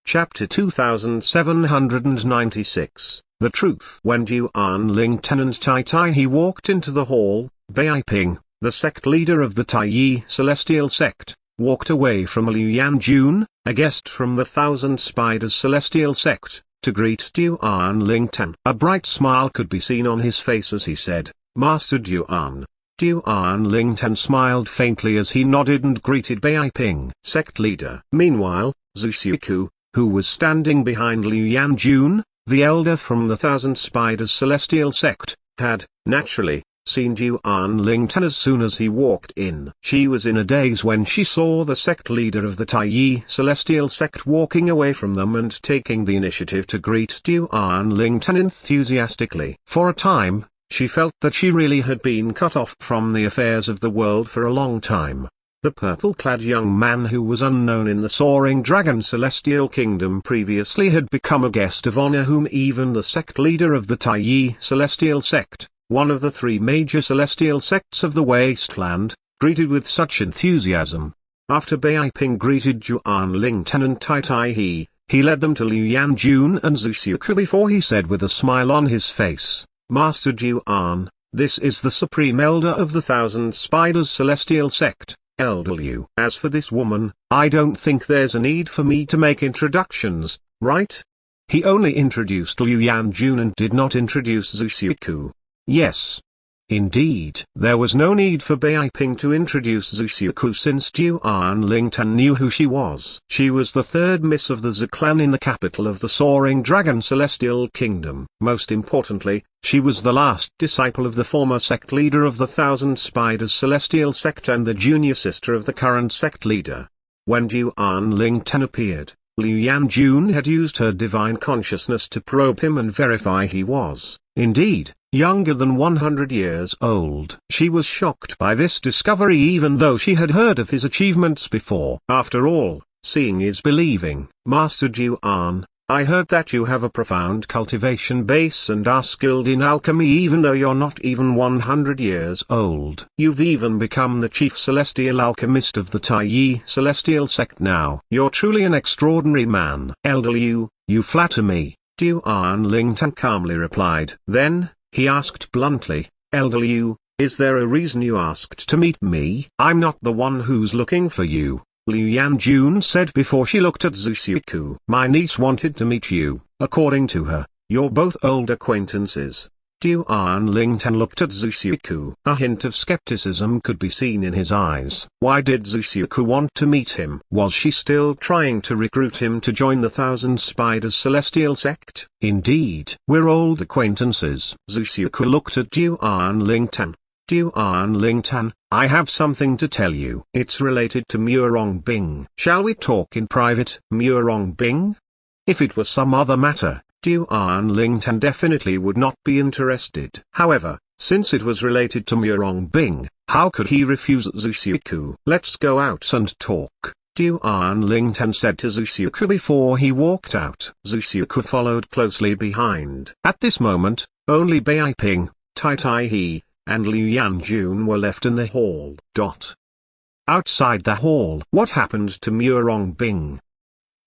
Chapter 2796, The Truth. When Duan Ling Ten and Tai Tai he walked into the hall, Bai Ping, the sect leader of the Tai Yi Celestial Sect, walked away from Liu Yanjun, a guest from the Thousand Spiders Celestial Sect, to greet Duan Ling Ten. A bright smile could be seen on his face as he said, "Master Duan." Duan Ling Ten smiled faintly as he nodded and greeted Bai Ping, sect leader. Meanwhile, Zhu Xiuku, who was standing behind Liu Yanjun, the elder from the Thousand Spiders Celestial Sect, had, naturally, seen Duan Ling Ten as soon as he walked in. She was in a daze when she saw the sect leader of the Tai Yi Celestial Sect walking away from them and taking the initiative to greet Duan Ling Ten enthusiastically. For a time, she felt that she really had been cut off from the affairs of the world for a long time. The purple-clad young man who was unknown in the Soaring Dragon Celestial Kingdom previously had become a guest of honor whom even the sect leader of the Tai Yi Celestial Sect, one of the three major celestial sects of the Wasteland, greeted with such enthusiasm. After Bai Ping greeted Duan Ling Ten and Tai Tai he led them to Liu Yanjun and Zhu Xiuku before he said with a smile on his face, "Master Duan, this is the Supreme Elder of the Thousand Spiders Celestial Sect, Elder Liu. As for this woman, I don't think there's a need for me to make introductions, right?" He only introduced Liu Yanjun and did not introduce Zhu Xiuku. Yes. Indeed. There was no need for Bai Ping to introduce Zhu Xiuku since Duan Ling Ten knew who she was. She was the third miss of the Zhe clan in the capital of the Soaring Dragon Celestial Kingdom. Most importantly, she was the last disciple of the former sect leader of the Thousand Spiders Celestial Sect and the junior sister of the current sect leader. When Duan Ling Ten appeared, Liu Yanjun had used her divine consciousness to probe him and verify he was, indeed, younger than 100 years old. She was shocked by this discovery even though she had heard of his achievements before. After all, seeing is believing. "Master Duan, I heard that you have a profound cultivation base and are skilled in alchemy even though you're not even 100 years old. You've even become the chief celestial alchemist of the Tai Yi Celestial Sect now. You're truly an extraordinary man." "Elder Liu, you flatter me," Duan Ling Ten calmly replied. Then, he asked bluntly, "Elder Liu, is there a reason you asked to meet me?" "I'm not the one who's looking for you," Liu Yanjun said before she looked at Zhu Xiuku. "My niece wanted to meet you. According to her, you're both old acquaintances." Duan Ling Ten looked at Zhu Xiuku. A hint of skepticism could be seen in his eyes. Why did Zhu Xiuku want to meet him? Was she still trying to recruit him to join the Thousand Spiders Celestial Sect? Indeed. "We're old acquaintances." Zhu Xiuku looked at Duan Ling Ten. "Duan Ling Ten, I have something to tell you. It's related to Murong Bing. Shall we talk in private?" Murong Bing? If it was some other matter, Duan Ling Ten definitely would not be interested. However, since it was related to Murong Bing, how could he refuse Zhu Xiuku? "Let's go out and talk," Duan Ling Ten said to Zhu Xiuku before he walked out. Zhu Xiuku followed closely behind. At this moment, only Bai Ping, Tai Tai he, and Liu Yanjun were left in the hall. Outside the hall, what happened to Murong Bing?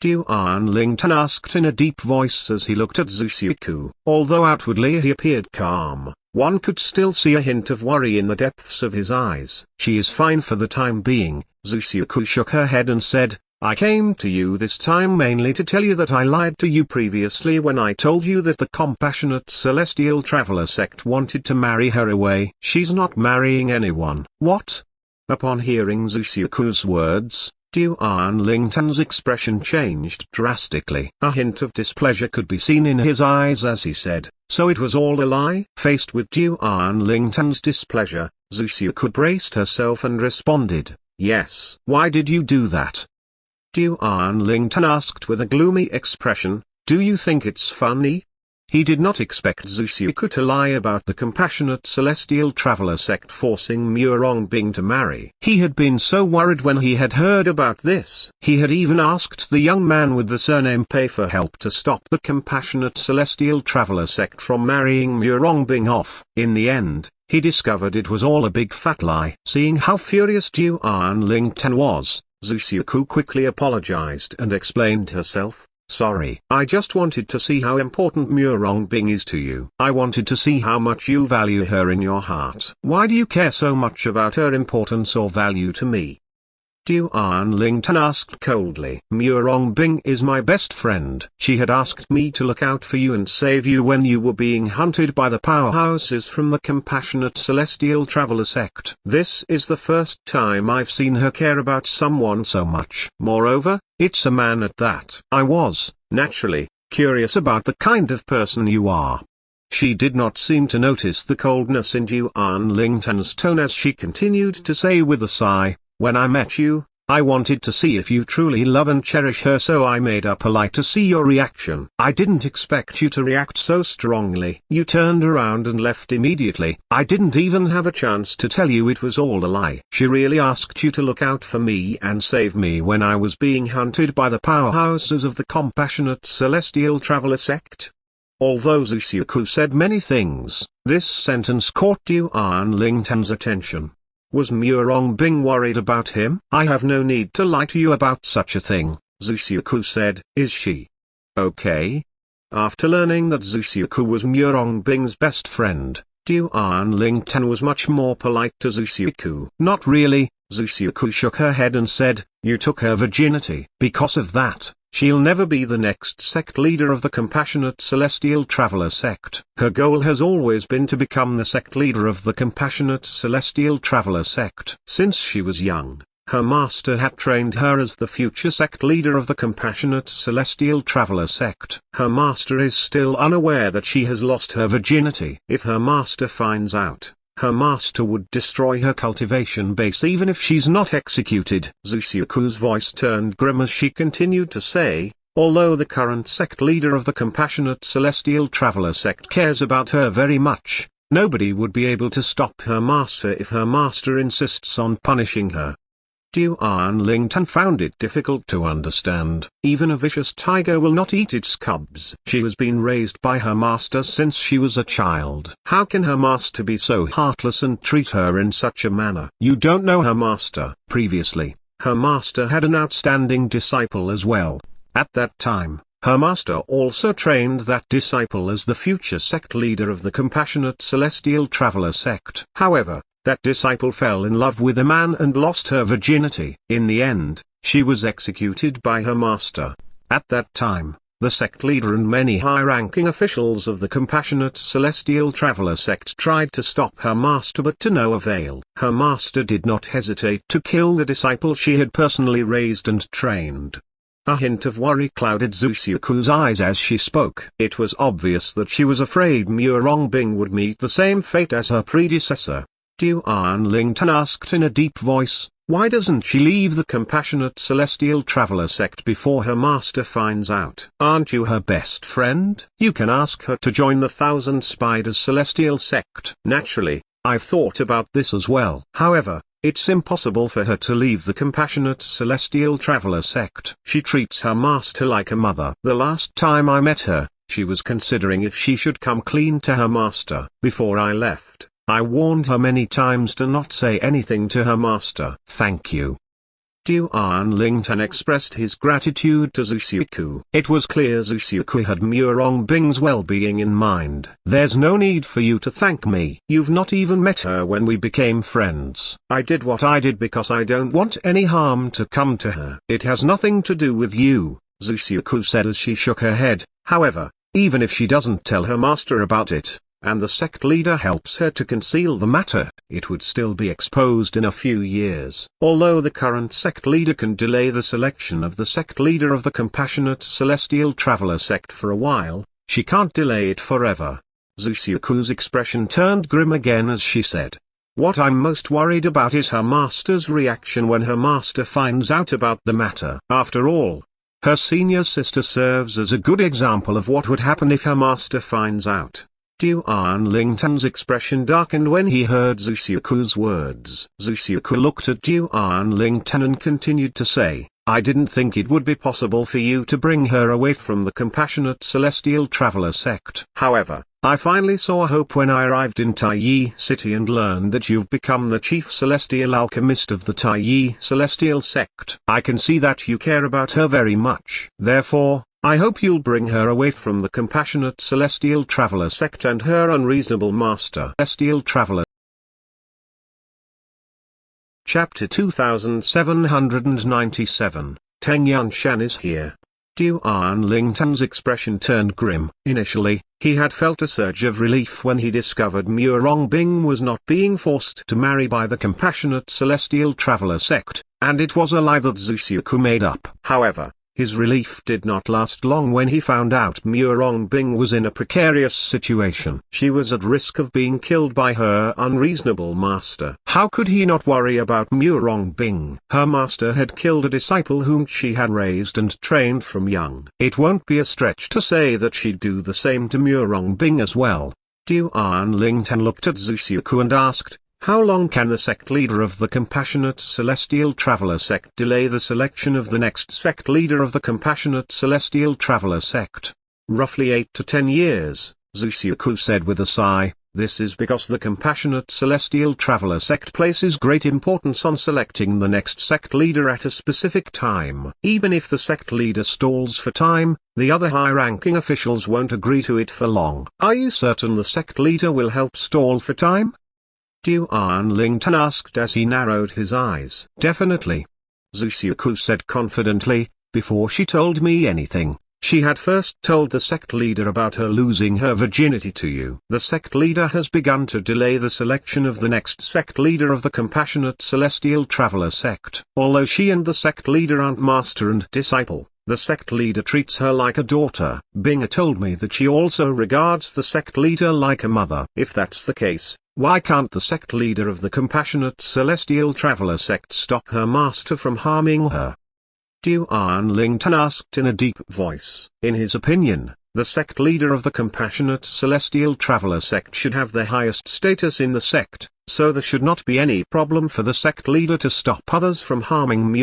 Duan Ling Ten asked in a deep voice as he looked at Zhu Xiuku. Although outwardly he appeared calm, one could still see a hint of worry in the depths of his eyes. "She is fine for the time being," Zhu Xiuku shook her head and said, "I came to you this time mainly to tell you that I lied to you previously when I told you that the compassionate celestial traveler sect wanted to marry her away. She's not marrying anyone." "What?" Upon hearing Zhu Xiuku's words, Duan Ling Ten's expression changed drastically. A hint of displeasure could be seen in his eyes as he said, "So it was all a lie?" Faced with Duan Ling Ten's displeasure, Zhu Xiuku braced herself and responded, "Yes." "Why did you do that?" Duan Ling Ten asked with a gloomy expression. "Do you think it's funny?" He did not expect Zhu Xiuku to lie about the compassionate celestial traveler sect forcing Murong Bing to marry. He had been so worried when he had heard about this. He had even asked the young man with the surname Pei for help to stop the compassionate celestial traveler sect from marrying Murong Bing off. In the end, he discovered it was all a big fat lie. Seeing how furious Duan Ling Ten was, Zhu Xiuku quickly apologized and explained herself. Sorry. I just wanted to see how important Bing is to you. I wanted to see how much you value her in your heart. Why do you care so much about her importance or value to me? Duan Lingtan asked coldly. Bing is my best friend. She had asked me to look out for you and save you when you were being hunted by the powerhouses from the Compassionate Celestial Traveler Sect. This is the first time I've seen her care about someone so much. Moreover, it's a man at that. I was, naturally, curious about the kind of person you are. She did not seem to notice the coldness in Duan Lingtan's tone as she continued to say with a sigh, when I met you, I wanted to see if you truly love and cherish her, so I made up a lie to see your reaction. I didn't expect you to react so strongly. You turned around and left immediately. I didn't even have a chance to tell you it was all a lie. She really asked you to look out for me and save me when I was being hunted by the powerhouses of the Compassionate Celestial Traveler Sect? Although Zusuku said many things, this sentence caught Duan Lingtan's attention. Was Bing worried about him? I have no need to lie to you about such a thing, Zusuku said. Is she okay? After learning that Zusuku was Bing's best friend, Duan Lingtan was much more polite to Zusuku. Not really, Zusuku shook her head and said, you took her virginity. Because of that, she'll never be the next sect leader of the Compassionate Celestial Traveler Sect. Her goal has always been to become the sect leader of the Compassionate Celestial Traveler Sect. Since she was young, her master had trained her as the future sect leader of the Compassionate Celestial Traveler Sect. Her master is still unaware that she has lost her virginity. If her master finds out, her master would destroy her cultivation base even if she's not executed. Zusuku's voice turned grim as she continued to say, although the current sect leader of the Compassionate Celestial Traveler Sect cares about her very much, nobody would be able to stop her master if her master insists on punishing her. Duan Lingtan found it difficult to understand. Even a vicious tiger will not eat its cubs. She has been raised by her master since she was a child. How can her master be so heartless and treat her in such a manner? You don't know her master. Previously, her master had an outstanding disciple as well. At that time, her master also trained that disciple as the future sect leader of the Compassionate Celestial Traveler Sect. However, that disciple fell in love with a man and lost her virginity. In the end, she was executed by her master. At that time, the sect leader and many high-ranking officials of the Compassionate Celestial Traveler Sect tried to stop her master, but to no avail. Her master did not hesitate to kill the disciple she had personally raised and trained. A hint of worry clouded Zusuku's eyes as she spoke. It was obvious that she was afraid Bing would meet the same fate as her predecessor. Duan Lingtan asked in a deep voice, why doesn't she leave the Compassionate Celestial Traveler Sect before her master finds out? Aren't you her best friend? You can ask her to join the Thousand Spiders Celestial Sect. Naturally, I've thought about this as well. However, it's impossible for her to leave the Compassionate Celestial Traveler Sect. She treats her master like a mother. The last time I met her, she was considering if she should come clean to her master. Before I left, I warned her many times to not say anything to her master. Thank you. Duan Lingtan expressed his gratitude to Zusuku. It was clear Zusuku had Bing's well-being in mind. There's no need for you to thank me. You've not even met her when we became friends. I did what I did because I don't want any harm to come to her. It has nothing to do with you, Zusuku said as she shook her head. However, even if she doesn't tell her master about it, and the sect leader helps her to conceal the matter, it would still be exposed in a few years. Although the current sect leader can delay the selection of the sect leader of the Compassionate Celestial Traveler Sect for a while, she can't delay it forever. Zusuku's expression turned grim again as she said, what I'm most worried about is her master's reaction when her master finds out about the matter. After all, her senior sister serves as a good example of what would happen if her master finds out. Duan Lingtan's expression darkened when he heard Zusuku's words. Zusuku looked at Duan Lingtan and continued to say, I didn't think it would be possible for you to bring her away from the Compassionate Celestial Traveler Sect. However, I finally saw hope when I arrived in Taiyi City and learned that you've become the chief celestial alchemist of the Taiyi Celestial Sect. I can see that you care about her very much. Therefore, I hope you'll bring her away from the compassionate celestial traveler sect and her unreasonable master. Celestial Traveler. Chapter 2797, Teng Shan is here. Duan Lingtan's expression turned grim. Initially, he had felt a surge of relief when he discovered Bing was not being forced to marry by the compassionate celestial traveler sect, and it was a lie that Zuxiuku made up. However, his relief did not last long when he found out Bing was in a precarious situation. She was at risk of being killed by her unreasonable master. How could he not worry about Bing? Her master had killed a disciple whom she had raised and trained from young. It won't be a stretch to say that she'd do the same to Bing as well. Duan Lingtan looked at Zuxiuku and asked, how long can the sect leader of the compassionate celestial traveler sect delay the selection of the next sect leader of the compassionate celestial traveler sect? Roughly 8 to 10 years, Zuxiuku said with a sigh. This is because the compassionate celestial traveler sect places great importance on selecting the next sect leader at a specific time. Even if the sect leader stalls for time, the other high-ranking officials won't agree to it for long. Are you certain the sect leader will help stall for time? Duan Lingtan asked as he narrowed his eyes. Definitely. Zuxiuku said confidently. Before she told me anything, she had first told the sect leader about her losing her virginity to you. The sect leader has begun to delay the selection of the next sect leader of the compassionate celestial traveler sect. Although she and the sect leader aren't master and disciple, the sect leader treats her like a daughter. Binga told me that she also regards the sect leader like a mother. If that's the case, why can't the sect leader of the compassionate celestial traveler sect stop her master from harming her? Duan Lingtan asked in a deep voice. In his opinion, the sect leader of the compassionate celestial traveler sect should have the highest status in the sect, so there should not be any problem for the sect leader to stop others from harming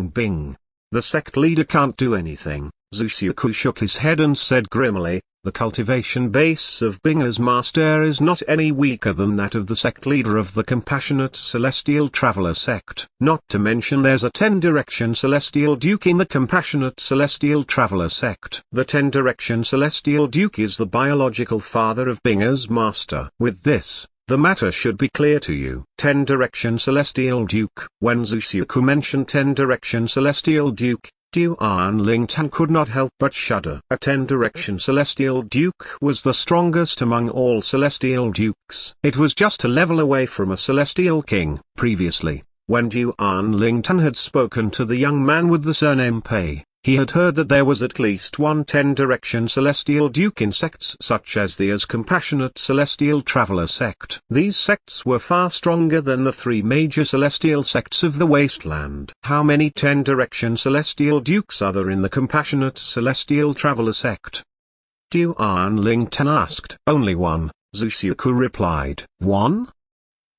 Bing. The sect leader can't do anything. Zuxiuku shook his head and said grimly, the cultivation base of Binga's master is not any weaker than that of the sect leader of the compassionate celestial traveler sect. Not to mention there's a 10-direction celestial duke in the compassionate celestial traveler sect. The 10-direction celestial duke is the biological father of Binga's master. With this, the matter should be clear to you. 10-direction celestial duke. When Zuxiuku mentioned 10-direction celestial duke, Duan Lingtan could not help but shudder. A 10-direction celestial duke was the strongest among all celestial dukes. It was just a level away from a celestial king. Previously, when Duan Lingtan had spoken to the young man with the surname Pei, he had heard that there was at least one 10-direction celestial duke in sects such as the compassionate celestial traveler sect. These sects were far stronger than the 3 major celestial sects of the Wasteland. How many 10-direction celestial dukes are there in the compassionate celestial traveler sect? Duan Lingtan asked. Only one, Zuxiuku replied. One?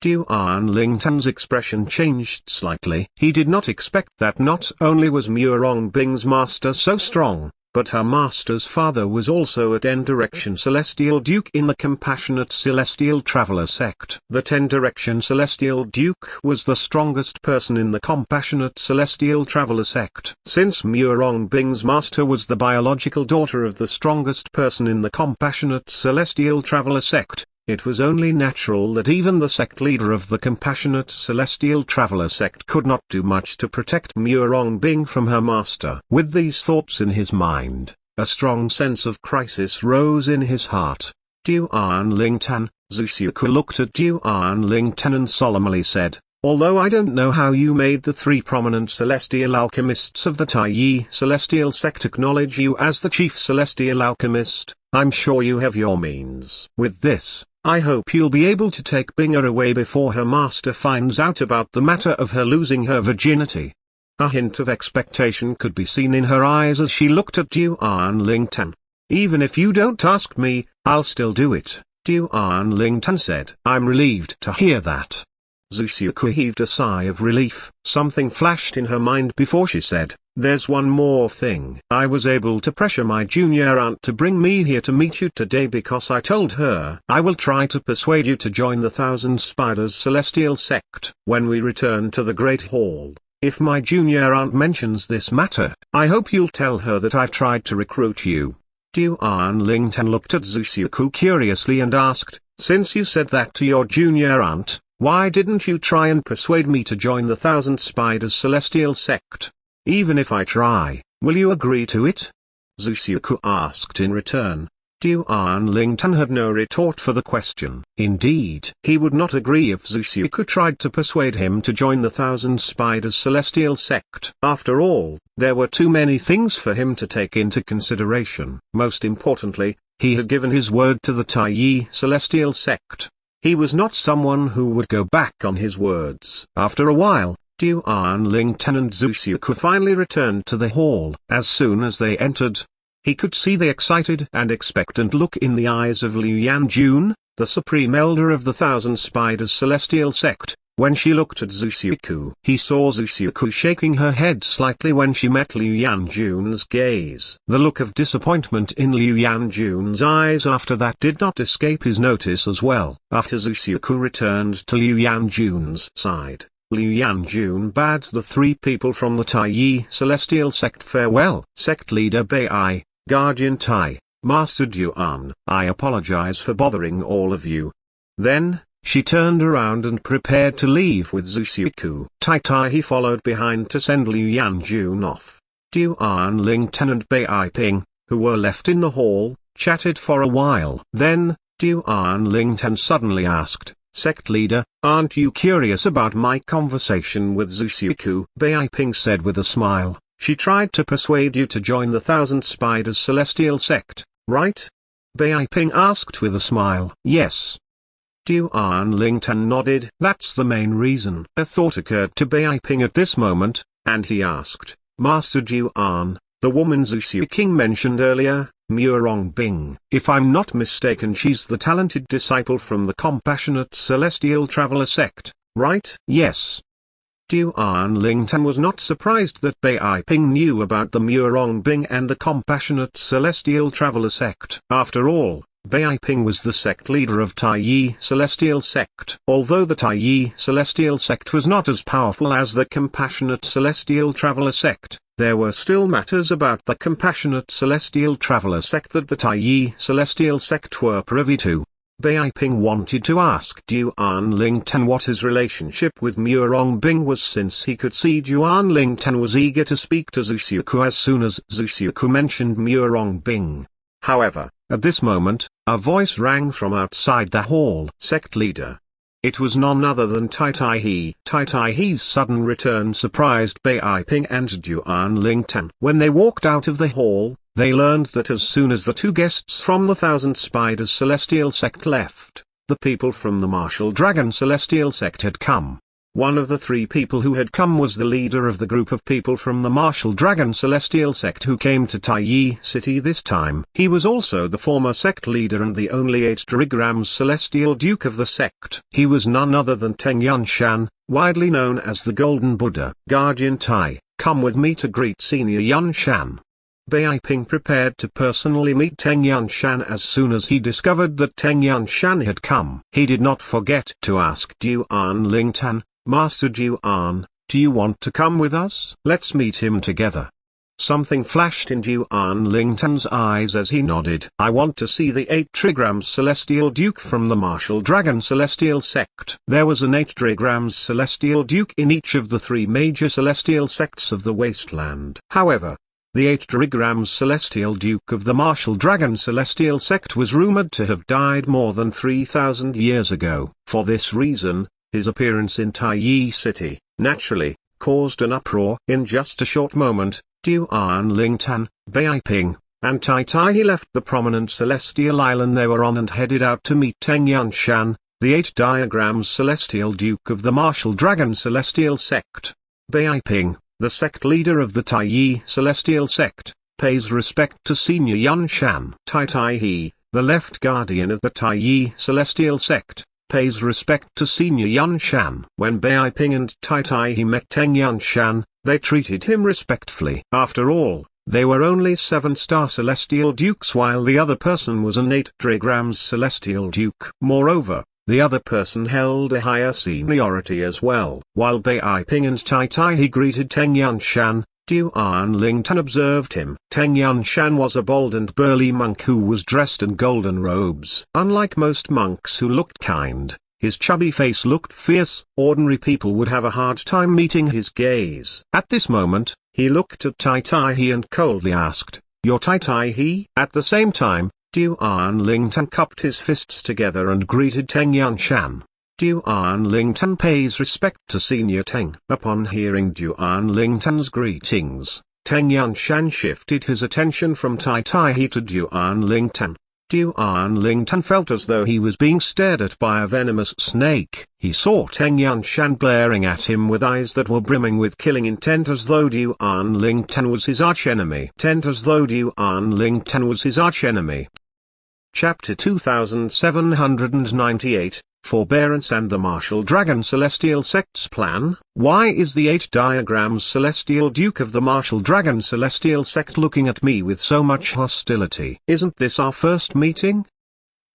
Duan Lingtan's expression changed slightly. He did not expect that not only was Bing's master so strong, but her master's father was also a 10-direction celestial duke in the compassionate celestial traveler sect. The 10-direction celestial duke was the strongest person in the compassionate celestial traveler sect. Since Bing's master was the biological daughter of the strongest person in the compassionate celestial traveler sect, it was only natural that even the sect leader of the compassionate celestial traveler sect could not do much to protect Bing from her master. With these thoughts in his mind, a strong sense of crisis rose in his heart. Duan Lingtan, Zuxiuku looked at Duan Lingtan and solemnly said, although I don't know how you made the 3 prominent celestial alchemists of the Taiyi celestial sect acknowledge you as the chief celestial alchemist, I'm sure you have your means. With this, I hope you'll be able to take Binga away before her master finds out about the matter of her losing her virginity. A hint of expectation could be seen in her eyes as she looked at Duan Lingtan. Even if you don't ask me, I'll still do it, Duan Lingtan said. I'm relieved to hear that. Zuxiuku heaved a sigh of relief. Something flashed in her mind before she said, there's one more thing. I was able to pressure my junior aunt to bring me here to meet you today because I told her I will try to persuade you to join the Thousand Spiders Celestial Sect. When we return to the Great Hall, If my junior aunt mentions this matter, I hope you'll tell her that I've tried to recruit you. Duan Lingtan looked at Zusuku curiously and asked, since you said that to your junior aunt, why didn't you try and persuade me to join the Thousand Spiders Celestial Sect? Even if I try, will you agree to it? Zusuku asked in return. Duan Lingtan had no retort for the question. Indeed, he would not agree if Zusuku tried to persuade him to join the Thousand Spiders Celestial Sect. After all, there were too many things for him to take into consideration. Most importantly, he had given his word to the Taiyi Celestial Sect. He was not someone who would go back on his words. After a while, Duan Lingtan and Zusuku finally returned to the hall. As soon as they entered, he could see the excited and expectant look in the eyes of Liu Yanjun, the supreme elder of the Thousand Spiders Celestial Sect. When she looked at Zusuku, he saw Zusuku shaking her head slightly when she met Liu Yanjun's gaze. The look of disappointment in Liu Yanjun's eyes after that did not escape his notice as well. After Zusuku returned to Liu Yanjun's side, Liu Yanjun bade the three people from the Taiyi Celestial Sect farewell. Sect leader Bai, Guardian Tai, Master Duan, I apologize for bothering all of you. Then, she turned around and prepared to leave with Zusuku. Tai followed behind to send Liu Yanjun off. Duan Lingtan and Bai Ping, who were left in the hall, chatted for a while. Then, Duan Lingtan suddenly asked, Sect leader, aren't you curious about my conversation with Zusuku? Bai Ping said with a smile, she tried to persuade you to join the Thousand Spiders Celestial Sect, right? Bai Ping asked with a smile. Yes. Duan Lingtan nodded. That's the main reason. A thought occurred to Bai Ping at this moment, and he asked, Master Duan, the woman Zusuku mentioned earlier, Murong Bing. If I'm not mistaken, she's the talented disciple from the Compassionate Celestial Traveler Sect, right? Yes. Duan Lingtan was not surprised that Bai Ping knew about the Murong Bing and the Compassionate Celestial Traveler Sect. After all, Bai Ping was the sect leader of Taiyi Celestial Sect. Although the Taiyi Celestial Sect was not as powerful as the Compassionate Celestial Traveler Sect, there were still matters about the Compassionate Celestial Traveler Sect that the Taiyi Celestial Sect were privy to. Bai Ping wanted to ask Duan Lingtan what his relationship with Murong Bing was, since he could see Duan Lingtan was eager to speak to Zusuku as soon as Zusuku mentioned Murong Bing. However, at this moment, a voice rang from outside the hall. Sect leader. It was none other than Tai He. Tai He's sudden return surprised Bai Ping and Duan Lingtan. When they walked out of the hall, they learned that as soon as the two guests from the Thousand Spiders Celestial Sect left, the people from the Martial Dragon Celestial Sect had come. One of the three people who had come was the leader of the group of people from the Martial Dragon Celestial Sect who came to Taiyi City this time. He was also the former sect leader and the only 8 trigrams Celestial Duke of the sect. He was none other than Teng Shan, widely known as the Golden Buddha. Guardian Tai, come with me to greet Senior Yun Shan. Bai Ping prepared to personally meet Teng Shan as soon as he discovered that Teng Shan had come. He did not forget to ask Duan Lingtan, Master Duan, do you want to come with us? Let's meet him together. Something flashed in Duan Lingtan's eyes as he nodded. I want to see the 8 trigrams Celestial Duke from the Martial Dragon Celestial Sect. There was an 8 trigrams Celestial Duke in each of the 3 major celestial sects of the Wasteland. However, the 8 trigrams Celestial Duke of the Martial Dragon Celestial Sect was rumored to have died more than 3,000 years ago. For this reason, his appearance in Taiyi City, naturally, caused an uproar. In just a short moment, Duan Lingtan, Bai Ping, and Tai He left the prominent celestial island they were on and headed out to meet Teng Shan, the 8 diagrams Celestial Duke of the Martial Dragon Celestial Sect. Bai Ping, the sect leader of the Taiyi Celestial Sect, pays respect to Senior Yun Shan. Tai He, the left guardian of the Taiyi Celestial Sect, pays respect to Senior Yun Shan. When Bai Ping and Tai He met Teng Shan, they treated him respectfully. After all, they were only 7-star Celestial Dukes while the other person was an 8 trigrams Celestial Duke. Moreover, the other person held a higher seniority as well. While Bai Ping and Tai Tai he greeted Teng Yunshan, Duan Ling Tan observed him. Teng Yunshan was a bold and burly monk who was dressed in golden robes. Unlike most monks who looked kind, his chubby face looked fierce. Ordinary people would have a hard time meeting his gaze. At this moment, he looked at Tai Tai he and coldly asked, "You're Tai Tai he?" At the same time, Duan Ling Tan cupped his fists together and greeted Teng Yunshan. Duan Ling Tan pays respect to Senior Teng. Upon hearing Duan Ling Tan's greetings, Teng Yunshan shifted his attention from Tai Tai he to Duan Ling Tan. Duan Ling Tan felt as though he was being stared at by a venomous snake. He saw Teng Yunshan glaring at him with eyes that were brimming with killing intent as though Duan Ling Tan was his archenemy. Chapter 2798, Forbearance and the Martial Dragon Celestial Sect's Plan. Why is the 8 diagrams Celestial Duke of the Martial Dragon Celestial Sect looking at me with so much hostility? Isn't this our first meeting?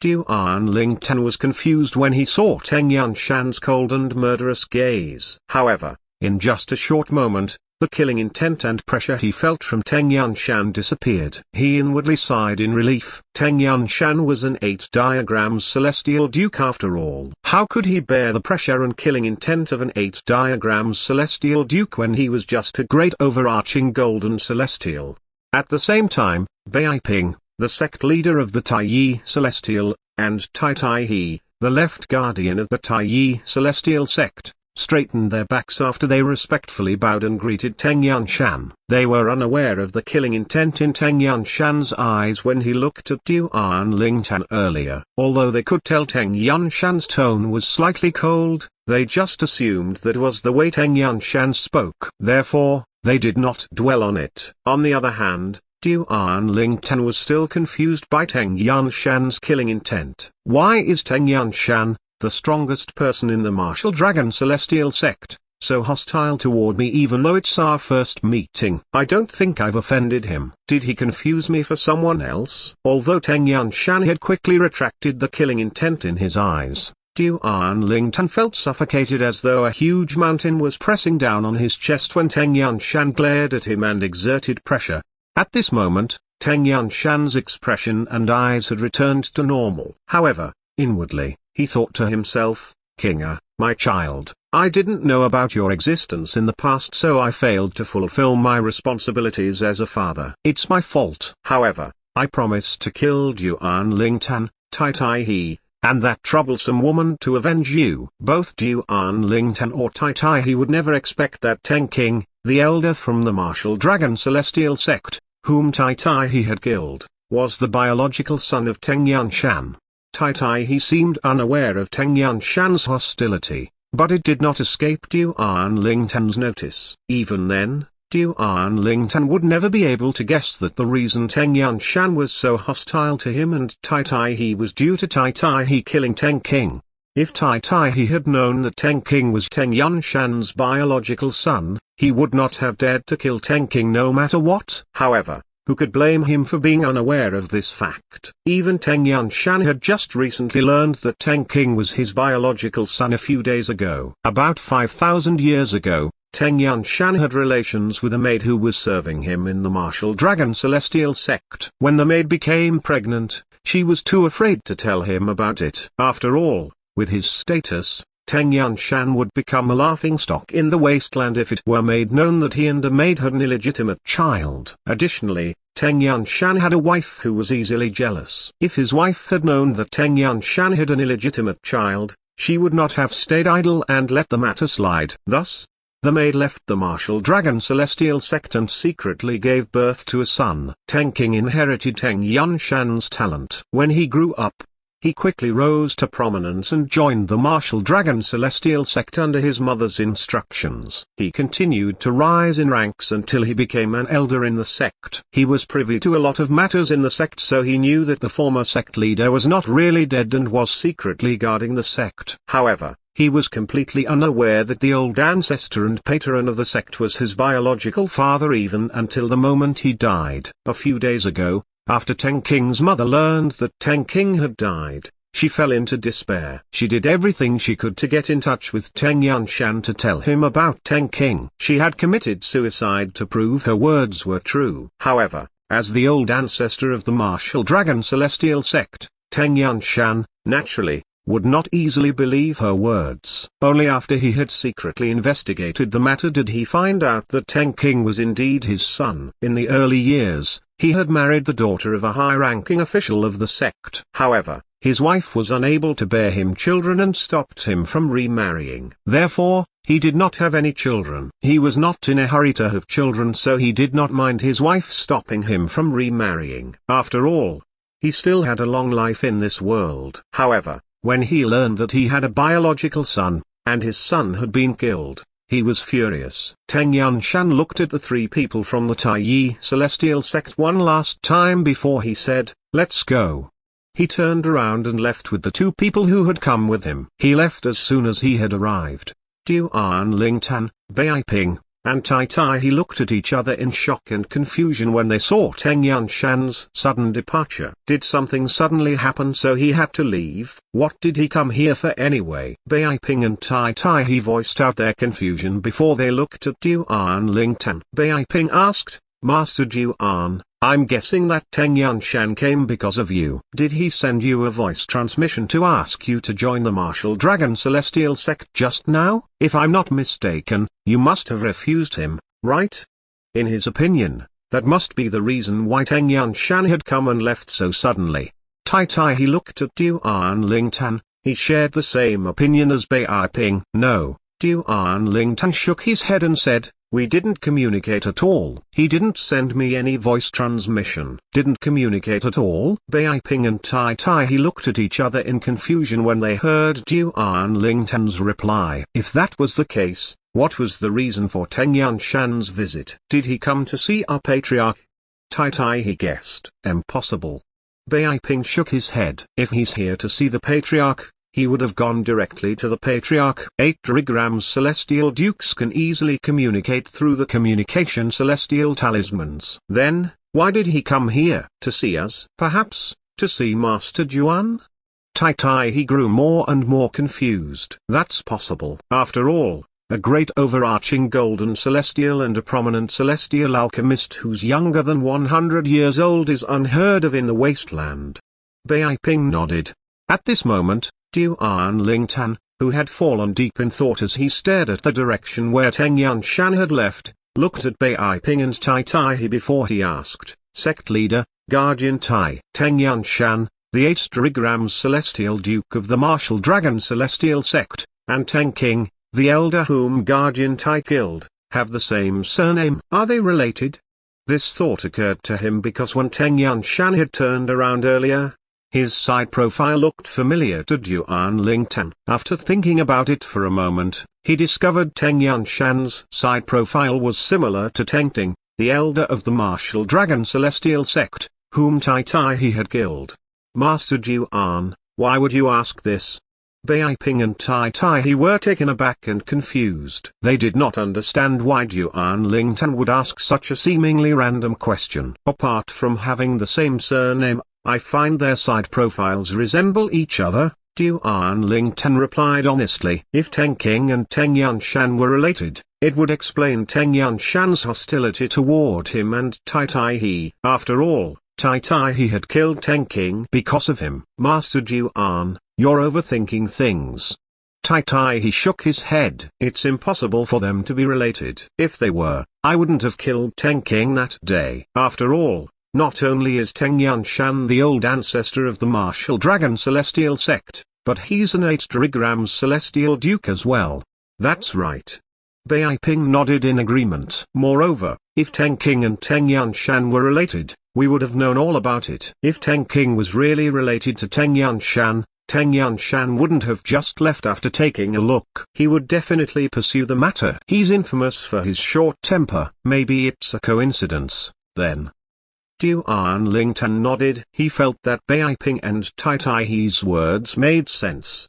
Duan Ling Tan was confused when he saw Teng Yunshan's cold and murderous gaze. However, in just a short moment, the killing intent and pressure he felt from Teng Yunshan disappeared. He inwardly sighed in relief. Teng Yunshan was an 8 diagrams Celestial Duke after all. How could he bear the pressure and killing intent of an 8 diagrams Celestial Duke when he was just a great overarching golden celestial? At the same time, Bai Ping, the sect leader of the Tai Celestial, and Tai Tai he, the left guardian of the Tai Celestial Sect, straightened their backs after they respectfully bowed and greeted Teng Yunshan. They were unaware of the killing intent in Teng Yunshan's eyes when he looked at Duan Ling Tan earlier. Although they could tell Teng Yunshan's tone was slightly cold, they just assumed that was the way Teng Yunshan spoke. Therefore, they did not dwell on it. On the other hand, Duan Ling Tan was still confused by Teng Yunshan's killing intent. Why is Teng Yunshan, the strongest person in the Martial Dragon Celestial Sect, so hostile toward me even though it's our first meeting? I don't think I've offended him. Did he confuse me for someone else? Although Teng Yunshan had quickly retracted the killing intent in his eyes, Duan Ling Tan felt suffocated as though a huge mountain was pressing down on his chest when Teng Yunshan glared at him and exerted pressure. At this moment, Teng Yunshan's expression and eyes had returned to normal. However, inwardly, he thought to himself, "Kinga, my child, I didn't know about your existence in the past, so I failed to fulfill my responsibilities as a father. It's my fault. However, I promised to kill Duan Ling Tan, Tai Tai he, and that troublesome woman to avenge you." Both Duan Ling Tan or Tai Tai he would never expect that Teng King, the elder from the Martial Dragon Celestial Sect, whom Tai Tai he had killed, was the biological son of Teng Yunshan. Tai Tai he seemed unaware of Teng Yunshan's hostility, but it did not escape Duan Ling Tan's notice. Even then, Duan Ling Tan would never be able to guess that the reason Teng Yunshan was so hostile to him and Tai Tai he was due to Tai Tai he killing Teng King. If Tai Tai he had known that Teng King was Teng Yunshan's biological son, he would not have dared to kill Teng King no matter what. However, who could blame him for being unaware of this fact? Even Teng Yunshan had just recently learned that Teng King was his biological son a few days ago. About 5,000 years ago, Teng Yunshan had relations with a maid who was serving him in the Martial Dragon Celestial Sect. When the maid became pregnant, she was too afraid to tell him about it. After all, with his status, Teng Yunshan would become a laughingstock in the Wasteland if it were made known that he and a maid had an illegitimate child. Additionally, Teng Yunshan had a wife who was easily jealous. If his wife had known that Teng Yunshan had an illegitimate child, she would not have stayed idle and let the matter slide. Thus, the maid left the Martial Dragon Celestial Sect and secretly gave birth to a son. Teng King inherited Teng Yunshan's talent. When he grew up, he quickly rose to prominence and joined the Martial Dragon Celestial Sect under his mother's instructions. He continued to rise in ranks until he became an elder in the sect. He was privy to a lot of matters in the sect, so he knew that the former sect leader was not really dead and was secretly guarding the sect. However, he was completely unaware that the old ancestor and patron of the sect was his biological father even until the moment he died. A few days ago, after Teng King's mother learned that Teng King had died, she fell into despair. She did everything she could to get in touch with Teng Shan to tell him about Teng King. She had committed suicide to prove her words were true. However, as the old ancestor of the martial dragon celestial sect, Teng Shan, naturally, would not easily believe her words. Only after he had secretly investigated the matter did he find out that Teng King was indeed his son. In the early years, he had married the daughter of a high-ranking official of the sect. However, his wife was unable to bear him children and stopped him from remarrying. Therefore, he did not have any children. He was not in a hurry to have children, so he did not mind his wife stopping him from remarrying. After all, he still had a long life in this world. However, when he learned that he had a biological son, and his son had been killed, he was furious. Teng Shan looked at the three people from the Tai celestial sect one last time before he said, "Let's go." He turned around and left with the two people who had come with him. He left as soon as he had arrived. Duan Lingtan, Bai Ping, and Tai Tai he looked at each other in shock and confusion when they saw Teng Shan's sudden departure. Did something suddenly happen so he had to leave? What did he come here for anyway? Bai Ping and Tai Tai he voiced out their confusion before they looked at Duan Lingtan. Bai Ping asked, "Master Duan, I'm guessing that Teng Shan came because of you. Did he send you a voice transmission to ask you to join the martial dragon celestial sect just now? If I'm not mistaken, you must have refused him, right?" In his opinion, that must be the reason why Teng Shan had come and left so suddenly. Tai Tai he looked at Duan Lingtan, he shared the same opinion as Bai Ping. No, Duan Lingtan shook his head and said, "We didn't communicate at all. He didn't send me any voice transmission." Didn't communicate at all? Bai Ping and Tai Tai he looked at each other in confusion when they heard Duan Lingtan's reply. If that was the case, what was the reason for Teng Shan's visit? Did he come to see our patriarch? Tai Tai he guessed. Impossible. Bai Ping shook his head. If he's here to see the patriarch, he would have gone directly to the patriarch. 8 trigrams celestial dukes can easily communicate through the communication celestial talismans. Then, why did he come here? To see us? Perhaps, to see Master Duan? Tai Tai he grew more and more confused. That's possible. After all, a great overarching golden celestial and a prominent celestial alchemist who's younger than 100 years old is unheard of in the Wasteland. Bai Ping nodded. At this moment, Duan Lingtan, who had fallen deep in thought as he stared at the direction where Teng Shan had left, looked at Bai Ping and Tai Tai before he asked, "Sect leader, Guardian Tai." Teng Shan, the 8 trigrams celestial duke of the martial dragon celestial sect, and Teng King, the elder whom Guardian Tai killed, have the same surname. Are they related? This thought occurred to him because when Teng Shan had turned around earlier, his side profile looked familiar to Duan Lingtan. After thinking about it for a moment, he discovered Teng Shan's side profile was similar to Teng Ting, the elder of the martial dragon celestial sect, whom Tai Tai he had killed. "Master Duan, why would you ask this?" Bai Ping and Tai Tai he were taken aback and confused. They did not understand why Duan Lingtan would ask such a seemingly random question. Apart from having the same surname, I find their side profiles resemble each other, Duan Lingtan replied honestly. If Teng King and Teng Shan were related, it would explain Teng Shan's hostility toward him and Tai Tai he. After all, Tai Tai he had killed Teng King because of him. Master Duan, you're overthinking things. Tai Tai he shook his head. It's impossible for them to be related. If they were, I wouldn't have killed Teng King that day. After all, not only is Teng Shan the old ancestor of the martial dragon celestial sect, but he's an 8 trigrams celestial duke as well. That's right. Bai Ping nodded in agreement. Moreover, if Teng King and Teng Shan were related, we would have known all about it. If Teng King was really related to Teng Shan wouldn't have just left after taking a look. He would definitely pursue the matter. He's infamous for his short temper. Maybe it's a coincidence, then. Duan Lingtan nodded. He felt that Bai Ping and Tai Tai's words made sense.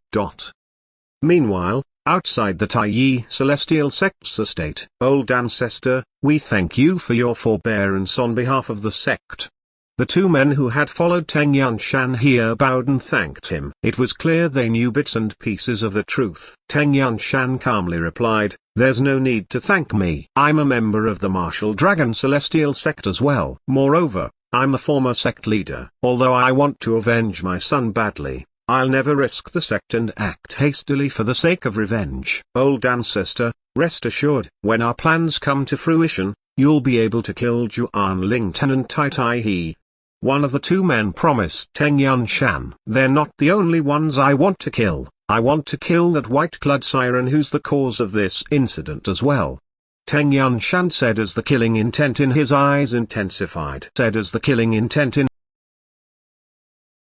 Meanwhile, outside the Tai celestial sect's estate, old ancestor, we thank you for your forbearance on behalf of the sect. The two men who had followed Teng and Shan here bowed and thanked him. It was clear they knew bits and pieces of the truth. Teng and Shan calmly replied, "There's no need to thank me. I'm a member of the Martial Dragon Celestial Sect as well. Moreover, I'm the former sect leader. Although I want to avenge my son badly, I'll never risk the sect and act hastily for the sake of revenge. Old ancestor, rest assured, when our plans come to fruition, you'll be able to kill Juan Ling Ten and Tai Tai He." One of the two men promised Teng Yun Shan. "They're not the only ones I want to kill. I want to kill that white-clad siren who's the cause of this incident as well." Teng Yun Shan said as the killing intent in his eyes intensified.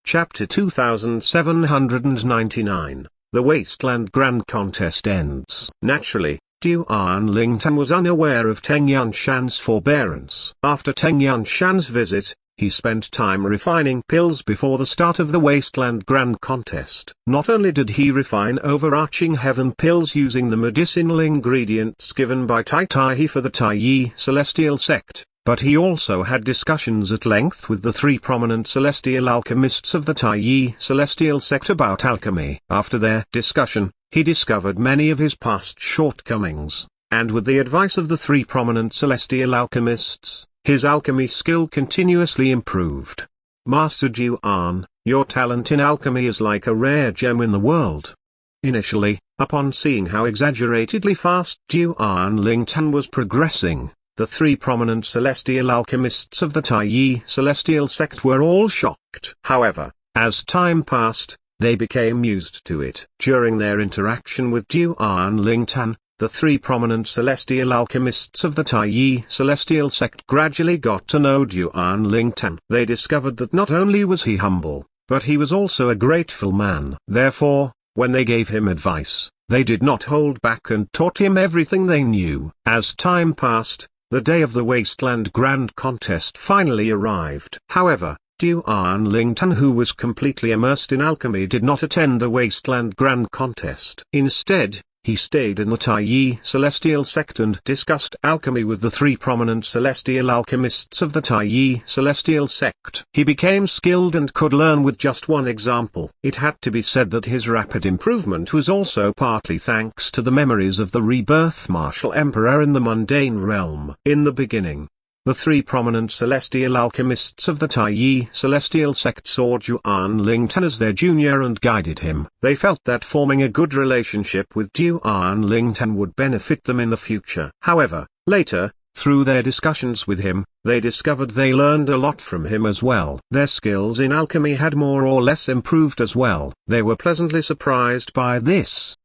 Chapter 2799, The Wasteland Grand Contest ends. Naturally, Duan Lingtan was unaware of Teng Yun Shan's forbearance. After Teng Yun Shan's visit, he spent time refining pills before the start of the Wasteland Grand Contest. Not only did he refine overarching heaven pills using the medicinal ingredients given by Tai Tai He for the Tai Yi Celestial Sect, but he also had discussions at length with the three prominent celestial alchemists of the Tai Yi Celestial Sect about alchemy. After their discussion, he discovered many of his past shortcomings, and with the advice of the three prominent celestial alchemists, his alchemy skill continuously improved. "Master Juan, your talent in alchemy is like a rare gem in the world." Initially, upon seeing how exaggeratedly fast Juan Lingtan was progressing, the three prominent celestial alchemists of the Tai Yi Celestial Sect were all shocked. However, as time passed, they became used to it. During their interaction with Juan Lingtan, the three prominent celestial alchemists of the Tai Yi Celestial Sect gradually got to know Juan Lingtan. They discovered that not only was he humble, but he was also a grateful man. Therefore, when they gave him advice, they did not hold back and taught him everything they knew. As time passed, the day of the Wasteland Grand Contest finally arrived. However, Duan Lingtan, who was completely immersed in alchemy, did not attend the Wasteland Grand Contest. Instead, he stayed in the Tai Yi Celestial Sect and discussed alchemy with the three prominent celestial alchemists of the Tai Yi Celestial Sect. He became skilled and could learn with just one example. It had to be said that his rapid improvement was also partly thanks to the memories of the rebirth martial emperor in the mundane realm. In the beginning, the three prominent celestial alchemists of the Tai Yi Celestial Sect saw Juan Lingtan as their junior and guided him. They felt that forming a good relationship with Juan Lingtan would benefit them in the future. However, later, through their discussions with him, they discovered they learned a lot from him as well. Their skills in alchemy had more or less improved as well. They were pleasantly surprised by this.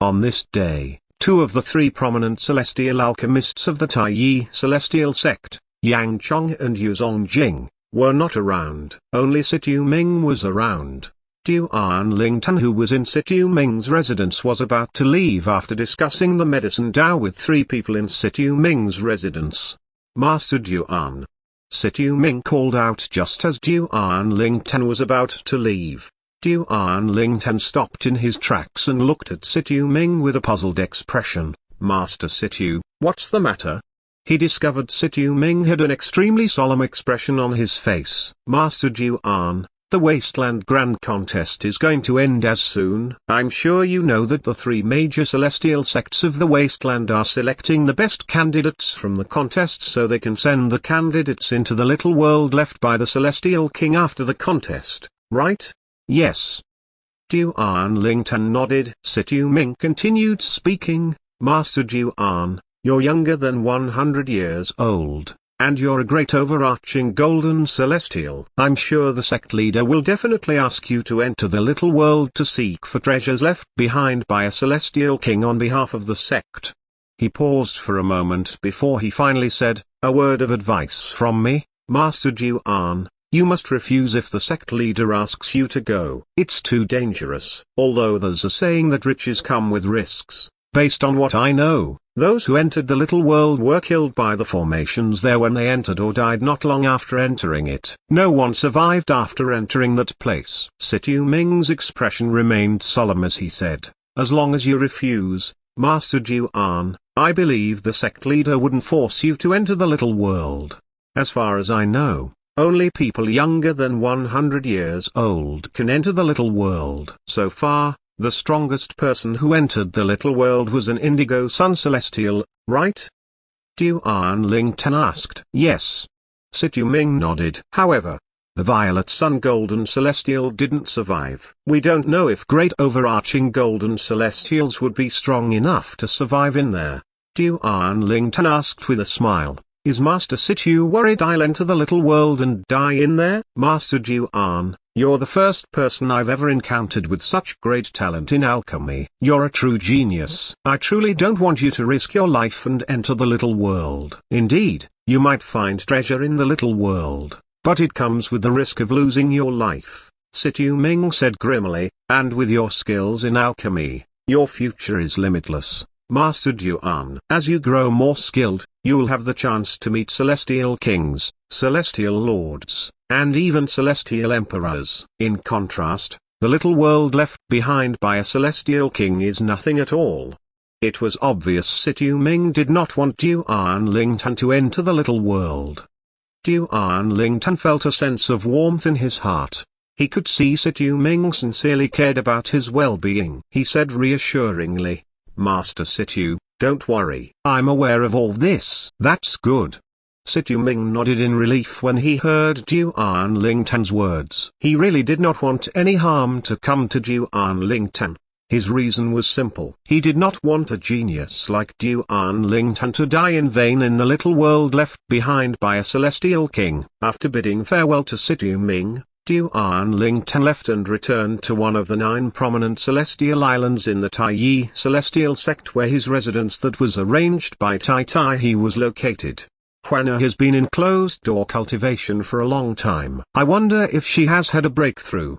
On this day, two of the three prominent celestial alchemists of the Tai Yi Celestial Sect, Yang Chong and Yu Zongjing, were not around. Only Situ Ming was around. Duan Lingtan, who was in Situ Ming's residence, was about to leave after discussing the medicine Dao with three people in Situ Ming's residence. "Master Duan." Situ Ming called out just as Duan Lingtan was about to leave. Duan Lingtan stopped in his tracks and looked at Situ Ming with a puzzled expression. "Master Situ, what's the matter?" He discovered Situ Ming had an extremely solemn expression on his face. "Master Juan, the Wasteland Grand Contest is going to end as soon. I'm sure you know that the three major celestial sects of the Wasteland are selecting the best candidates from the contest so they can send the candidates into the little world left by the Celestial King after the contest, right?" "Yes." Duan Lingtan nodded. Situ Ming continued speaking. "Master Juan, you're younger than 100 years old, and you're a great overarching golden celestial. I'm sure the sect leader will definitely ask you to enter the little world to seek for treasures left behind by a celestial king on behalf of the sect." He paused for a moment before he finally said, "A word of advice from me, Master Juan. You must refuse if the sect leader asks you to go. It's too dangerous. Although there's a saying that riches come with risks, based on what I know, those who entered the little world were killed by the formations there when they entered or died not long after entering it. No one survived after entering that place." Situ Ming's expression remained solemn as he said, "As long as you refuse, Master Juan, I believe the sect leader wouldn't force you to enter the little world. As far as I know, Only people younger than 100 years old can enter the little world. So far, the strongest person who entered the little world was an indigo sun celestial, right? Duan Lingtan asked. Yes. Situ Ming nodded. However, the violet sun golden celestial didn't survive. We don't know if great overarching golden celestials would be strong enough to survive in there. Duan Lingtan asked with a smile. Is Master Situ worried I'll enter the little world and die in there? Master Duan, you're the first person I've ever encountered with such great talent in alchemy. You're a true genius. I truly don't want you to risk your life and enter the little world. Indeed, you might find treasure in the little world, but it comes with the risk of losing your life. Situ Ming said grimly, and with your skills in alchemy, your future is limitless. Master Duan. As you grow more skilled, you'll have the chance to meet celestial kings, celestial lords, and even celestial emperors. In contrast, the little world left behind by a celestial king is nothing at all. It was obvious Situ Ming did not want Duan Lingtan to enter the little world. Duan Lingtan felt a sense of warmth in his heart. He could see Situ Ming sincerely cared about his well-being. He said reassuringly, Master Situ, don't worry. I'm aware of all this. That's good. Situ Ming nodded in relief when he heard Duan Lingtan's words. He really did not want any harm to come to Duan Lingtan. His reason was simple. He did not want a genius like Duan Lingtan to die in vain in the little world left behind by a celestial king. After bidding farewell to Situ Ming, Duan Lingtan left and returned to one of the 9 prominent celestial islands in the Tai celestial sect where his residence that was arranged by Tai he was located. Hwana has been in closed-door cultivation for a long time. I wonder if she has had a breakthrough.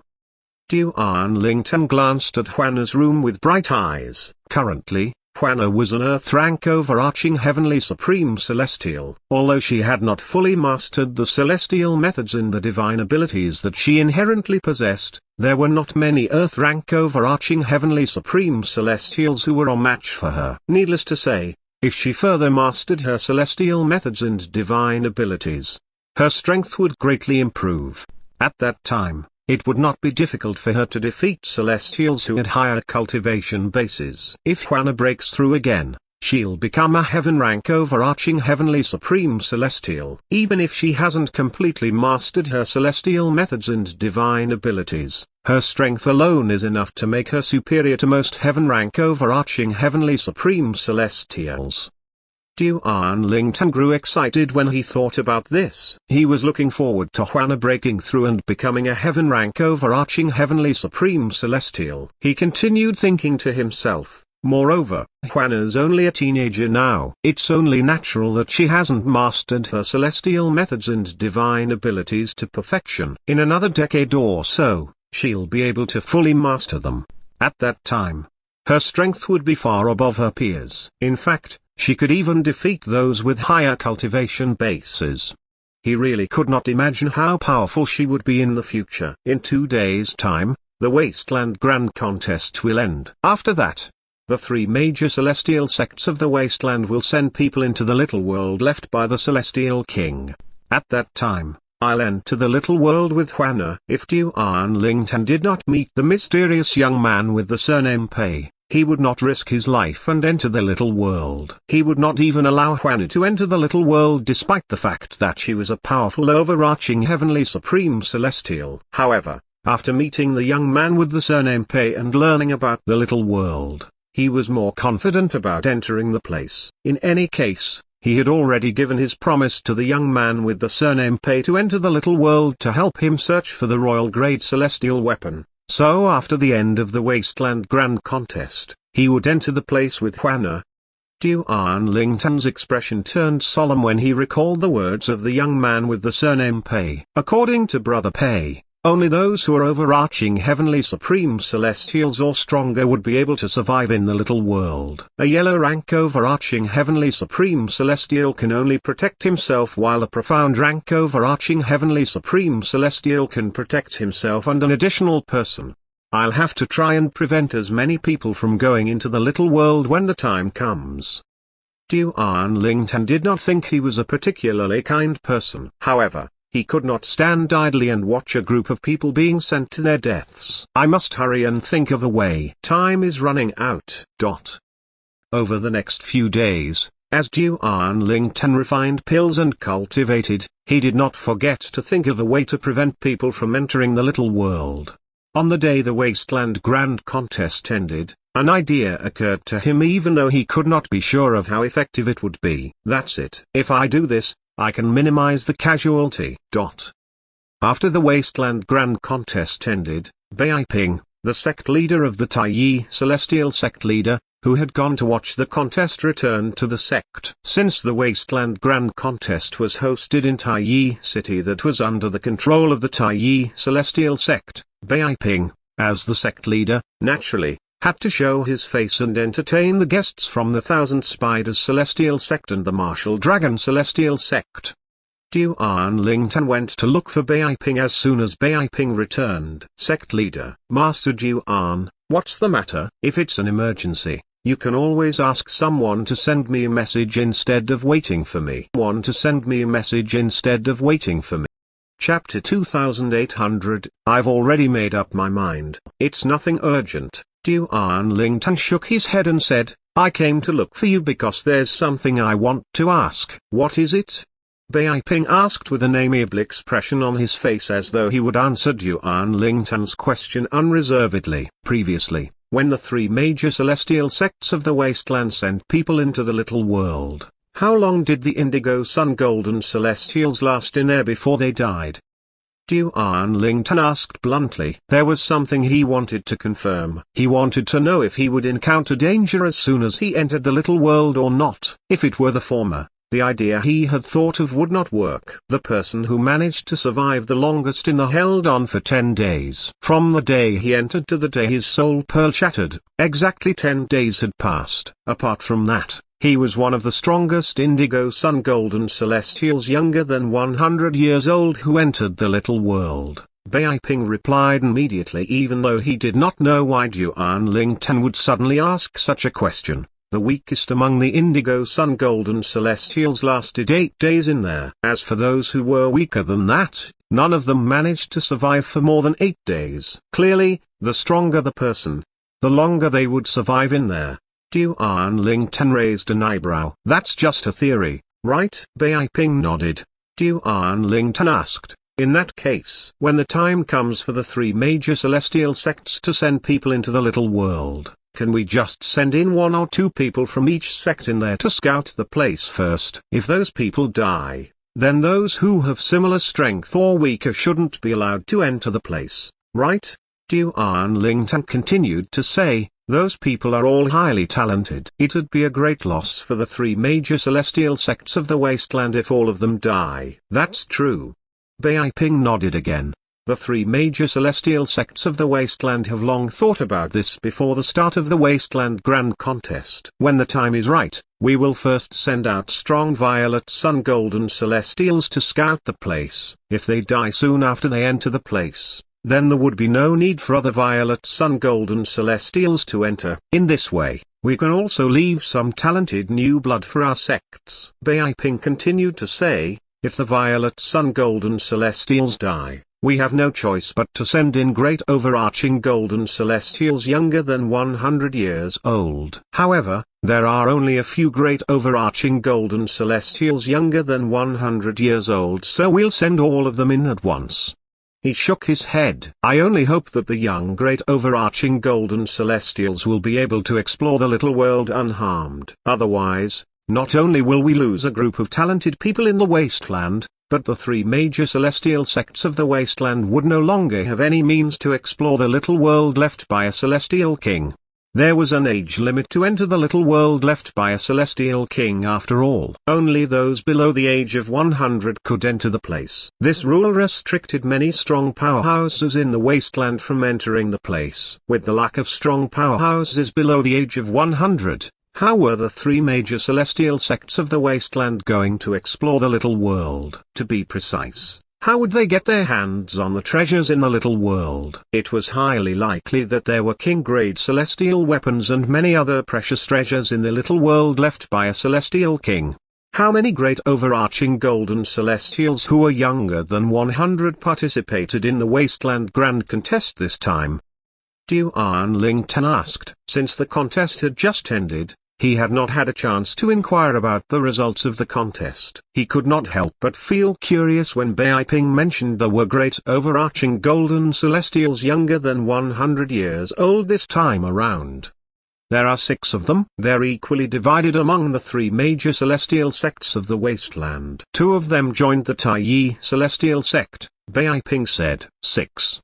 Duan Lingtan glanced at Hwana's room with bright eyes. Currently, Hwana was an Earth-rank overarching heavenly supreme celestial. Although she had not fully mastered the celestial methods and the divine abilities that she inherently possessed, there were not many Earth-rank overarching heavenly supreme celestials who were a match for her. Needless to say, if she further mastered her celestial methods and divine abilities, her strength would greatly improve. At that time, it would not be difficult for her to defeat celestials who had higher cultivation bases. If Hwana breaks through again, she'll become a heaven-rank overarching heavenly supreme celestial. Even if she hasn't completely mastered her celestial methods and divine abilities, her strength alone is enough to make her superior to most heaven-rank overarching heavenly supreme celestials. Duan Lingtan grew excited when he thought about this. He was looking forward to Hwana breaking through and becoming a heaven-rank overarching heavenly supreme celestial. He continued thinking to himself, moreover, Hwana's only a teenager now. It's only natural that she hasn't mastered her celestial methods and divine abilities to perfection. In another decade or so, she'll be able to fully master them. At that time, her strength would be far above her peers. In fact, she could even defeat those with higher cultivation bases. He really could not imagine how powerful she would be in the future. In 2 days' time, the Wasteland Grand Contest will end. After that, the 3 major celestial sects of the Wasteland will send people into the little world left by the Celestial King. At that time, I'll enter the little world with Hwana. If Duan Lingtan did not meet the mysterious young man with the surname Pei, he would not risk his life and enter the little world. He would not even allow Hwana to enter the little world despite the fact that she was a powerful overarching heavenly supreme celestial. However, after meeting the young man with the surname Pei and learning about the little world, he was more confident about entering the place. In any case, he had already given his promise to the young man with the surname Pei to enter the little world to help him search for the royal grade celestial weapon. So after the end of the Wasteland Grand Contest, he would enter the place with Hwana. Duan Lingtan's expression turned solemn when he recalled the words of the young man with the surname Pei. According to Brother Pei, only those who are overarching heavenly supreme celestials or stronger would be able to survive in the little world. A yellow rank overarching heavenly supreme celestial can only protect himself, while a profound rank overarching heavenly supreme celestial can protect himself and an additional person. I'll have to try and prevent as many people from going into the little world when the time comes. Duan Lingtan did not think he was a particularly kind person. However, He could not stand idly and watch a group of people being sent to their deaths. I must hurry and think of a way. Time is running out. Over the next few days, as Duan Ling Ten refined pills and cultivated, he did not forget to think of a way to prevent people from entering the little world. On the day the Wasteland Grand Contest ended, an idea occurred to him even though he could not be sure of how effective it would be. That's it. If I do this, I can minimize the casualty. After the Wasteland Grand Contest ended, Bai Ping, the sect leader of the Taiyi Celestial Sect leader, who had gone to watch the contest, returned to the sect. Since the Wasteland Grand Contest was hosted in Taiyi City that was under the control of the Taiyi Celestial Sect, Bai Ping, as the sect leader, naturally, had to show his face and entertain the guests from the Thousand Spiders Celestial Sect and the Martial Dragon Celestial Sect. Duan Ling Ten went to look for Bai Ping as soon as Bai Ping returned. Sect leader, Master Duan, what's the matter? If it's an emergency, you can always ask someone to send me a message instead of waiting for me. Chapter 2800, I've already made up my mind. It's nothing urgent. Duan Ling Ten shook his head and said, I came to look for you because there's something I want to ask. What is it? Bai Ping asked with an amiable expression on his face as though he would answer Duan Ling Ten's question unreservedly. Previously, when the three major celestial sects of the Wasteland sent people into the little world, how long did the Indigo Sun Golden Celestials last in there before they died? Duan Ling Ten asked bluntly. There was something he wanted to confirm. He wanted to know if he would encounter danger as soon as he entered the little world or not. If it were the former, the idea he had thought of would not work. The person who managed to survive the longest in the held on for 10 days. From the day he entered to the day his soul pearl shattered, exactly 10 days had passed. Apart from that, he was one of the strongest Indigo Sun Golden Celestials younger than 100 years old who entered the little world. Bai Ping replied immediately even though he did not know why Duan Ling Ten would suddenly ask such a question. The weakest among the Indigo Sun Golden Celestials lasted 8 days in there. As for those who were weaker than that, none of them managed to survive for more than 8 days. Clearly, the stronger the person, the longer they would survive in there. Duan Ling Ten raised an eyebrow. That's just a theory, right? Bai Ping nodded. Duan Ling Ten asked, in that case, when the time comes for the three major celestial sects to send people into the little world, can we just send in 1 or 2 people from each sect in there to scout the place first? If those people die, then those who have similar strength or weaker shouldn't be allowed to enter the place, right? Duan Ling Ten continued to say, those people are all highly talented. It would be a great loss for the three major celestial sects of the Wasteland if all of them die. That's true. Bai Ping nodded again. The three major celestial sects of the Wasteland have long thought about this before the start of the Wasteland Grand Contest. When the time is right, we will first send out strong Violet Sun Golden Celestials to scout the place. If they die soon after they enter the place, then there would be no need for other Violet Sun Golden Celestials to enter. In this way, we can also leave some talented new blood for our sects. Bai Ping continued to say, if the Violet Sun Golden Celestials die, we have no choice but to send in great overarching Golden Celestials younger than 100 years old. However, there are only a few great overarching Golden Celestials younger than 100 years old, so we'll send all of them in at once. He shook his head. I only hope that the young great overarching Golden Celestials will be able to explore the little world unharmed. Otherwise, not only will we lose a group of talented people in the Wasteland, but the three major celestial sects of the Wasteland would no longer have any means to explore the little world left by a celestial king. There was an age limit to enter the little world left by a celestial king after all. Only those below the age of 100 could enter the place. This rule restricted many strong powerhouses in the Wasteland from entering the place. With the lack of strong powerhouses below the age of 100, how were the three major celestial sects of the Wasteland going to explore the little world? To be precise, how would they get their hands on the treasures in the little world? It was highly likely that there were king-grade celestial weapons and many other precious treasures in the little world left by a celestial king. How many great overarching golden celestials who were younger than 100 participated in the Wasteland Grand Contest this time? Duan Lingtan asked. Since the contest had just ended, he had not had a chance to inquire about the results of the contest. He could not help but feel curious when Bai Ping mentioned there were great overarching golden celestials younger than 100 years old this time around. There are 6 of them. They're equally divided among the 3 major celestial sects of the Wasteland. 2 of them joined the Taiyi celestial sect, Bai Ping said. 6.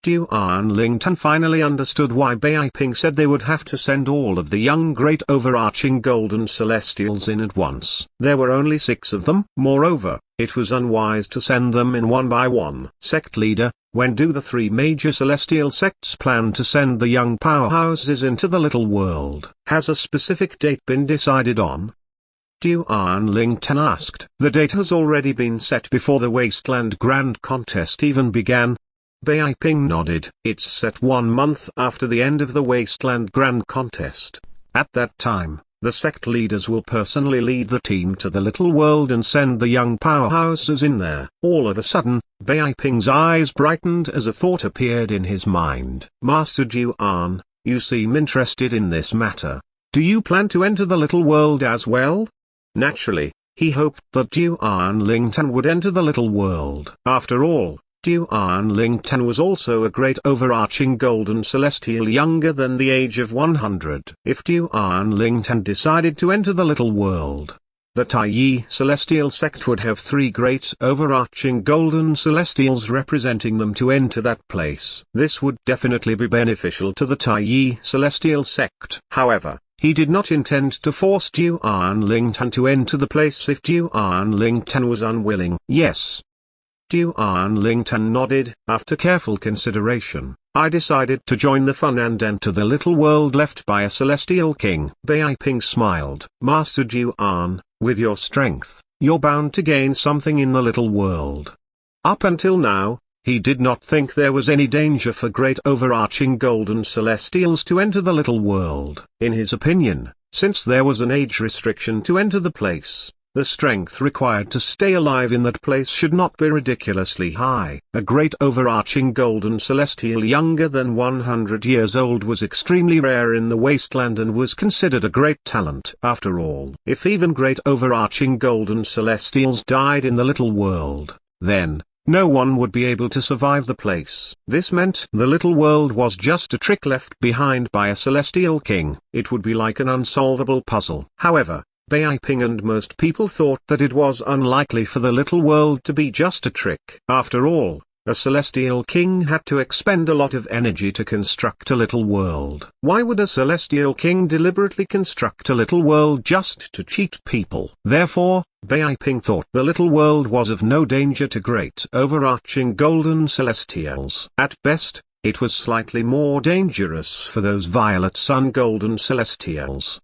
Duan Lingtan finally understood why Bai Ping said they would have to send all of the young great overarching golden celestials in at once. There were only 6 of them. Moreover, it was unwise to send them in one by one. Sect leader, when do the 3 major celestial sects plan to send the young powerhouses into the little world? Has a specific date been decided on? Duan Lingtan asked. The date has already been set before the Wasteland Grand Contest even began. Bai Ping nodded. It's set 1 month after the end of the Wasteland Grand Contest. At that time, the sect leaders will personally lead the team to the little world and send the young powerhouses in there. All of a sudden, Bai Ping's eyes brightened as a thought appeared in his mind. Master Duan, you seem interested in this matter. Do you plan to enter the little world as well? Naturally, he hoped that Duan Lingtan would enter the little world. After all, Duan Lingtan was also a great overarching golden celestial younger than the age of 100. If Duan Lingtan decided to enter the little world, the Taiyi celestial sect would have 3 great overarching golden celestials representing them to enter that place. This would definitely be beneficial to the Taiyi celestial sect. However, he did not intend to force Duan Lingtan to enter the place if Duan Lingtan was unwilling. Yes. Duan Lingtan nodded. After careful consideration, I decided to join the fun and enter the little world left by a celestial king. Bai Ping smiled. Master Duan, with your strength, you're bound to gain something in the little world. Up until now, he did not think there was any danger for great overarching golden celestials to enter the little world. In his opinion, since there was an age restriction to enter the place, the strength required to stay alive in that place should not be ridiculously high. A great overarching golden celestial younger than 100 years old was extremely rare in the Wasteland and was considered a great talent. After all, if even great overarching golden celestials died in the little world, then no one would be able to survive the place. This meant the little world was just a trick left behind by a celestial king. It would be like an unsolvable puzzle. However, Bai Ping and most people thought that it was unlikely for the little world to be just a trick. After all, a celestial king had to expend a lot of energy to construct a little world. Why would a celestial king deliberately construct a little world just to cheat people? Therefore, Bai Ping thought the little world was of no danger to great overarching golden celestials. At best, it was slightly more dangerous for those violet sun golden celestials.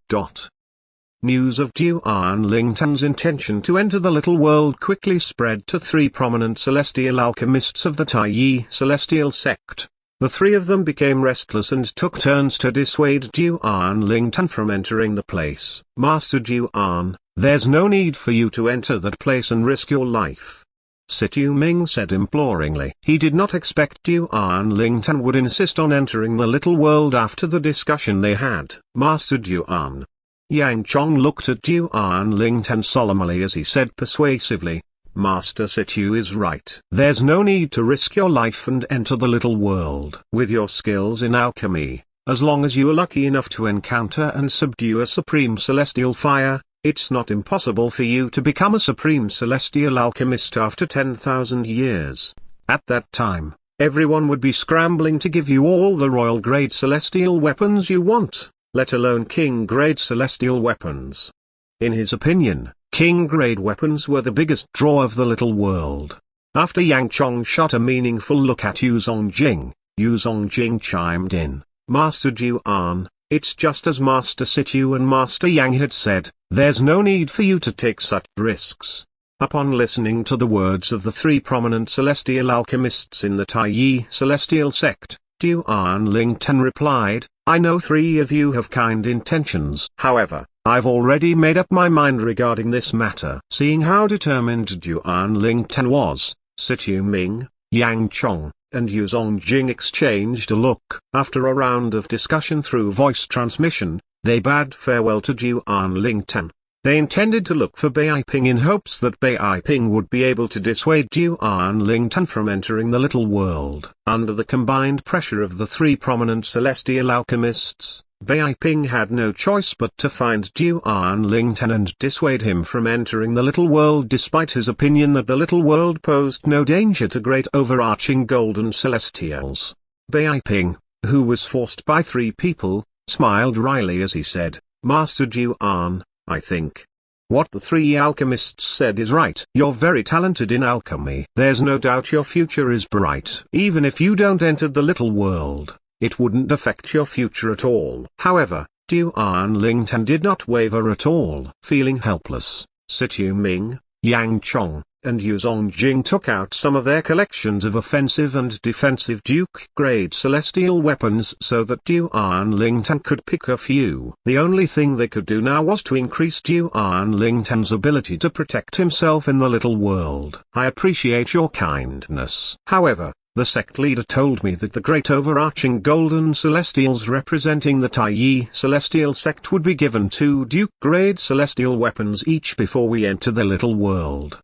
News of Duan Lingtan's intention to enter the little world quickly spread to 3 prominent celestial alchemists of the Taiyi celestial sect. The 3 of them became restless and took turns to dissuade Duan Lingtan from entering the place. Master Duan, there's no need for you to enter that place and risk your life. Situ Ming said imploringly. He did not expect Duan Lingtan would insist on entering the little world after the discussion they had. Master Duan. Yang Chong looked at Duan Lingtan solemnly as he said persuasively, Master Situ is right. There's no need to risk your life and enter the little world. With your skills in alchemy, as long as you are lucky enough to encounter and subdue a supreme celestial fire, it's not impossible for you to become a supreme celestial alchemist after 10,000 years. At that time, everyone would be scrambling to give you all the royal grade celestial weapons you want, let alone king-grade celestial weapons. In his opinion, king-grade weapons were the biggest draw of the little world. After Yang Chong shot a meaningful look at Yu Zongjing, Yu Zongjing chimed in, Master Duan, it's just as Master Situ and Master Yang had said, there's no need for you to take such risks. Upon listening to the words of the 3 prominent celestial alchemists in the Taiyi celestial sect, Duan Lingtan replied, I know 3 of you have kind intentions. However, I've already made up my mind regarding this matter. Seeing how determined Duan Ling Ten was, Situ Ming, Yang Chong, and Yu Zongjing exchanged a look. After a round of discussion through voice transmission, they bade farewell to Duan Ling Ten. They intended to look for Bai Ping in hopes that Bai Ping would be able to dissuade Duan Ling Ten from entering the little world. Under the combined pressure of the three prominent celestial alchemists, Bai Ping had no choice but to find Duan Ling Ten and dissuade him from entering the little world, despite his opinion that the little world posed no danger to great overarching golden celestials. Bai Ping, who was forced by three people, smiled wryly as he said, "Master Duan, I think what the three alchemists said is right. You're very talented in alchemy. There's no doubt your future is bright. Even if you don't enter the little world, it wouldn't affect your future at all." However, Duan Ling Ten did not waver at all. Feeling helpless, Situ Ming, Yang Chong, and Yu Zongjing took out some of their collections of offensive and defensive Duke-grade celestial weapons so that Duan Ling Ten could pick a few. The only thing they could do now was to increase Duan Ling Ten's ability to protect himself in the little world. "I appreciate your kindness. However, the sect leader told me that the great overarching golden celestials representing the Taiyi celestial sect would be given 2 Duke-grade celestial weapons each before we enter the little world."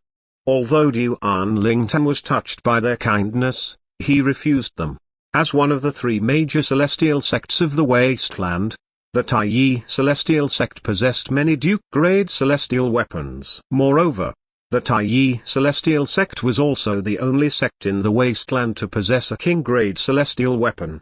Although Duan Ling Ten was touched by their kindness, he refused them. As one of the 3 major celestial sects of the Wasteland, the Taiyi celestial sect possessed many Duke-grade celestial weapons. Moreover, the Taiyi celestial sect was also the only sect in the Wasteland to possess a king-grade celestial weapon.